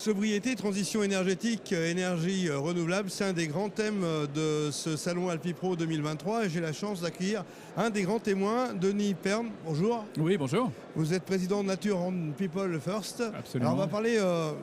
Sobriété, transition énergétique, énergie renouvelable, c'est un des grands thèmes de ce salon Alpipro 2023 et j'ai la chance d'accueillir un des grands témoins, Denis Pern. Bonjour. Oui, bonjour. Vous êtes président de Nature and People First. Absolument. Alors on va parler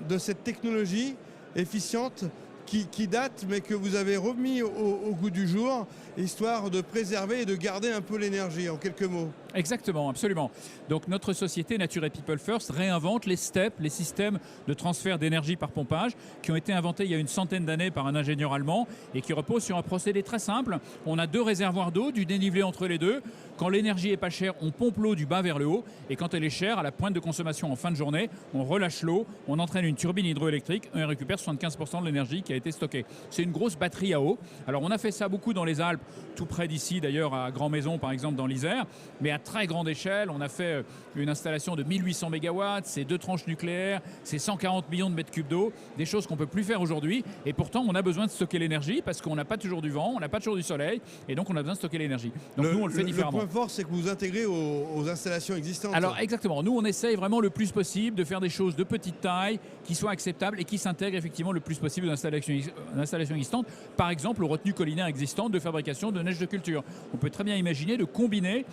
de cette technologie efficiente qui date mais que vous avez remis au goût du jour, histoire de préserver et de garder un peu l'énergie, en quelques mots. Exactement, absolument. Donc notre société Nature and People First réinvente les STEP, les systèmes de transfert d'énergie par pompage, qui ont été inventés il y a une centaine d'années par un ingénieur allemand et qui reposent sur un procédé très simple. On a deux réservoirs d'eau, du dénivelé entre les deux. Quand l'énergie est pas chère, on pompe l'eau du bas vers le haut. Et quand elle est chère, à la pointe de consommation en fin de journée, on relâche l'eau, on entraîne une turbine hydroélectrique et on récupère 75% de l'énergie qui a été stockée. C'est une grosse batterie à eau. Alors on a fait ça beaucoup dans les Alpes, tout près d'ici d'ailleurs, à Grand Maison par exemple dans l'Isère, mais à très grande échelle. On a fait une installation de 1800 MW, c'est 2 tranches nucléaires, c'est 140 millions de mètres cubes d'eau, des choses qu'on ne peut plus faire aujourd'hui. Et pourtant, on a besoin de stocker l'énergie parce qu'on n'a pas toujours du vent, on n'a pas toujours du soleil, et donc on a besoin de stocker l'énergie. Donc nous, on le fait différemment. Le point fort, c'est que vous intégrez aux installations existantes. Alors exactement, nous on essaye vraiment le plus possible de faire des choses de petite taille, qui soient acceptables et qui s'intègrent effectivement le plus possible aux installations existantes. Par exemple, aux retenues collinaires existantes de fabrication de neige de culture. On peut très bien imaginer de combiner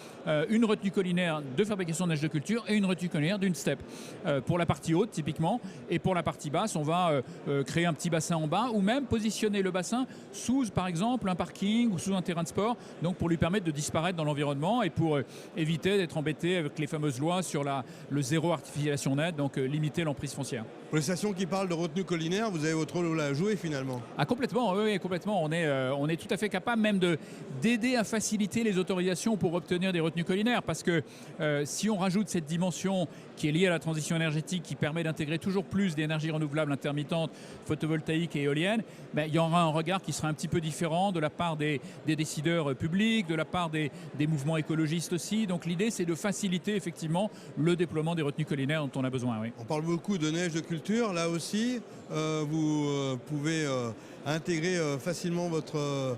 une retenue collinaire de fabrication de neige de culture et une retenue collinaire d'une steppe. Pour la partie haute typiquement, et pour la partie basse, on va créer un petit bassin en bas ou même positionner le bassin sous par exemple un parking ou sous un terrain de sport, donc pour lui permettre de disparaître dans l'environnement et pour éviter d'être embêté avec les fameuses lois sur le zéro artificialisation nette, donc limiter l'emprise foncière. Pour les stations qui parlent de retenue collinaire, vous avez votre rôle à jouer finalement. Ah complètement, oui, complètement. On est tout à fait capable même d'aider à faciliter les autorisations pour obtenir des retenues collinaires, parce que si on rajoute cette dimension qui est liée à la transition énergétique, qui permet d'intégrer toujours plus d'énergie renouvelable intermittente, photovoltaïque et éolienne, il y aura un regard qui sera un petit peu différent de la part des décideurs publics, de la part des mouvements écologistes aussi. Donc l'idée, c'est de faciliter effectivement le déploiement des retenues collinaires dont on a besoin. Oui. On parle beaucoup de neige de culture. Là aussi, vous pouvez intégrer facilement votre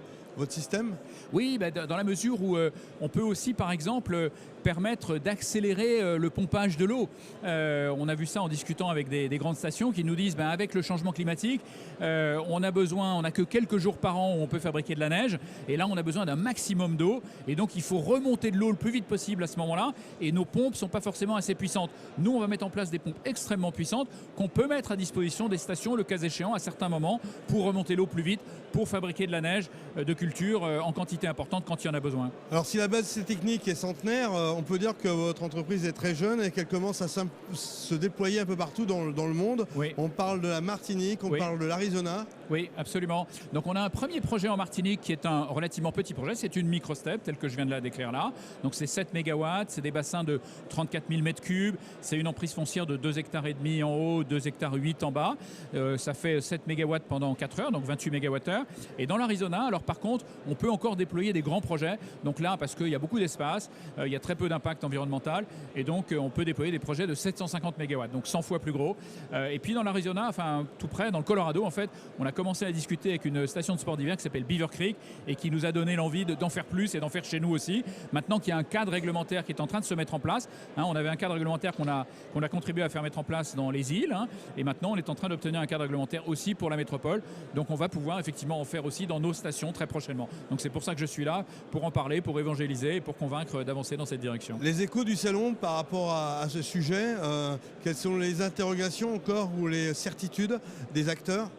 système. Oui, dans la mesure où on peut aussi, par exemple, permettre d'accélérer le pompage de l'eau. On a vu ça en discutant avec des grandes stations qui nous disent avec le changement climatique, on n'a que quelques jours par an où on peut fabriquer de la neige, et là on a besoin d'un maximum d'eau, et donc il faut remonter de l'eau le plus vite possible à ce moment-là, et nos pompes ne sont pas forcément assez puissantes. Nous, on va mettre en place des pompes extrêmement puissantes qu'on peut mettre à disposition des stations, le cas échéant, à certains moments, pour remonter l'eau plus vite, pour fabriquer de la neige de culture en quantité importante quand il y en a besoin. Alors si la base de ces techniques est centenaire, on peut dire que votre entreprise est très jeune et qu'elle commence à se déployer un peu partout dans le monde. Oui. On parle de la Martinique, on parle de l'Arizona. Oui, absolument. Donc on a un premier projet en Martinique qui est un relativement petit projet, c'est une micro-step telle que je viens de la décrire là. Donc c'est 7 MW, c'est des bassins de 34 000 m3, c'est une emprise foncière de 2,5 hectares en haut, 2,8 hectares en bas. Ça fait 7 MW pendant 4 heures, donc 28 MWh. Et dans l'Arizona, alors par contre, on peut encore déployer des grands projets. Donc là, parce qu'il y a beaucoup d'espace, il y a très peu d'impact environnemental, et donc on peut déployer des projets de 750 MW, donc 100 fois plus gros. Et puis dans l'Arizona, enfin tout près, dans le Colorado, en fait, on a commencé à discuter avec une station de sport d'hiver qui s'appelle Beaver Creek et qui nous a donné l'envie d'en faire plus et d'en faire chez nous aussi. Maintenant qu'il y a un cadre réglementaire qui est en train de se mettre en place, on avait un cadre réglementaire qu'on a contribué à faire mettre en place dans les îles, et maintenant on est en train d'obtenir un cadre réglementaire aussi pour la métropole. Donc on va pouvoir effectivement en faire aussi dans nos stations très prochainement. Donc c'est pour ça que je suis là, pour en parler, pour évangéliser et pour convaincre d'avancer dans cette direction. Les échos du salon par rapport à ce sujet, quelles sont les interrogations encore ou les certitudes des acteurs ?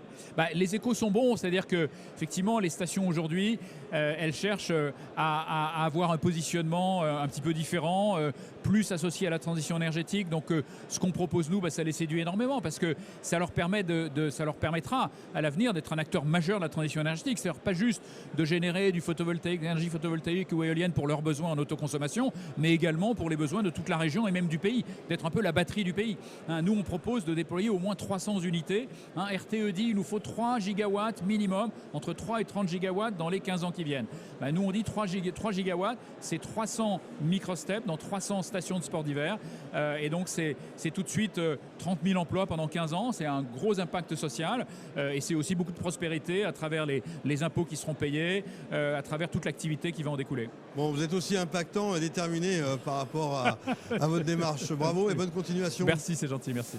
Les échos sont bons, c'est-à-dire que effectivement les stations aujourd'hui, elles cherchent à avoir un positionnement un petit peu différent, plus associé à la transition énergétique. Donc ce qu'on propose nous, ça les séduit énormément parce que ça leur permettra à l'avenir d'être un acteur majeur de la transition énergétique. C'est-à-dire pas juste de générer du photovoltaïque, de l'énergie photovoltaïque ou éolienne pour leurs besoins en autoconsommation, mais également pour les besoins de toute la région et même du pays, d'être un peu la batterie du pays. Nous, on propose de déployer au moins 300 unités. RTE dit il nous faut 3 gigawatts minimum, entre 3 et 30 gigawatts dans les 15 ans qui viennent. Nous, on dit 3 gigawatts, c'est 300 micro-steps dans 300 stations de sport d'hiver. Et donc, c'est tout de suite 30 000 emplois pendant 15 ans. C'est un gros impact social. Et c'est aussi beaucoup de prospérité à travers les impôts qui seront payés, à travers toute l'activité qui va en découler. Bon, vous êtes aussi impactant et déterminé par rapport à votre démarche. Bravo et bonne continuation. Merci, c'est gentil, merci.